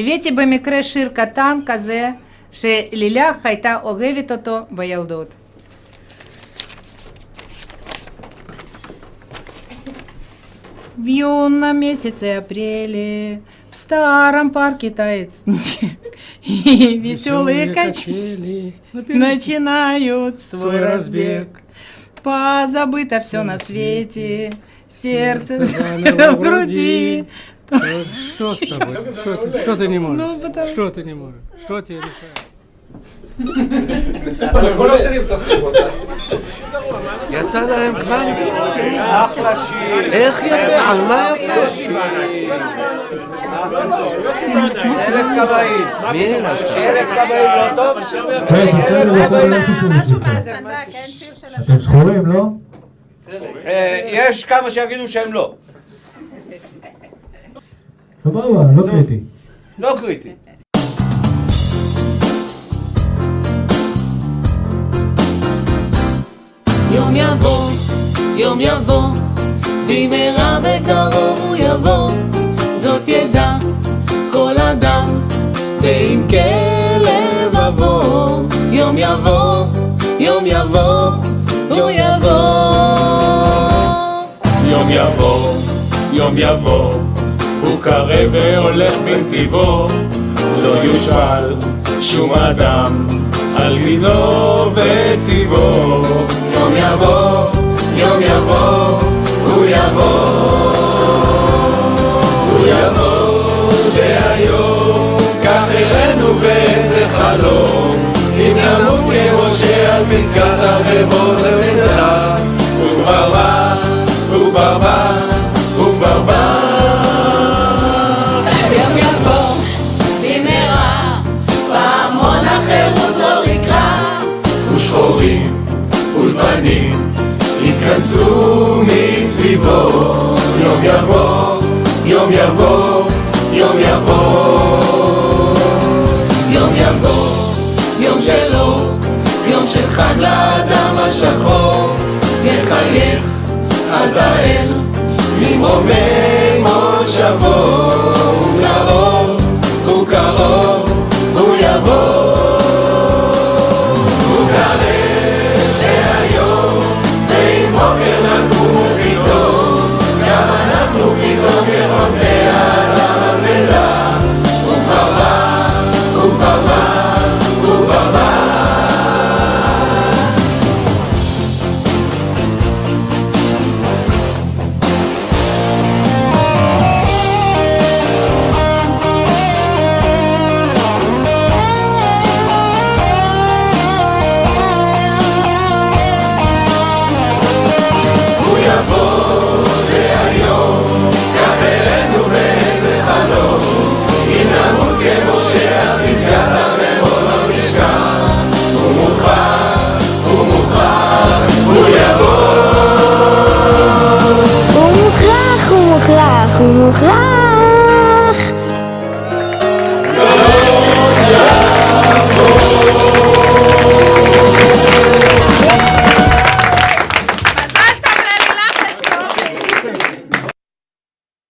הבאתי במקרה שיר קטן כזה, שלילך הייתה אוהבת אותו בילדות. В юном месяце апреля в старом парке тает снег, и веселые качели начинают свой разбег. Позабыто все на свете, сердце в груди. Что с тобой? Что ты не можешь? Ну, потому... Что ты не можешь? Что тебе мешает? כל השירים תעשו אותה. יצא להם כבר? אחלה שיר. איך יפה? על מה יפה? אלף כבאים. מי אלה שלך? אלף כבאים לא טוב? משהו מהסנדק, אין שיר של הסנדק. אתם שחורים, לא? יש כמה שיגידו שהם לא. סבבה, לא קריטי. לא קריטי. יום יבוא, יום יבוא, במהרה בקרוב הוא יבוא, זאת ידע כל אדם, ועם כלב אבוא. יום יבוא, יום יבוא, הוא יבוא. יום יבוא, יום יבוא, הוא קרב והולך בנתיבו, לא יושפל שום אדם על גזעו וציבו. יום יבוא, יום יבוא, הוא יבוא. הוא יבוא, זה היום, כך הראינו וזה חלום. אם נמות כמו שעל פסגת החבור זה נדע. הוא כבר בא, הוא כבר בא, הוא כבר בא. יום יבוא, במהרה, פעמון החירות לא יקרא, ושחורים ולבנים יתכנסו מסביבו. יום יבוא, יום יבוא, יום יבוא. יום יבוא, יום שלו, יום של חג לאדם השחור, יחייך עזאל ממרומי מושבו. הוא קרוב, הוא קרוב, הוא יבוא. הוא קרב, זה היום, ועם בוקר נקום פתאום, גם אנחנו פתאום כחוטי האדם הזלה. הוא כבר בא, הוא כבר בא, הוא כבר בא. הוא מוכרח, הוא מוכרח, הוא מוכרח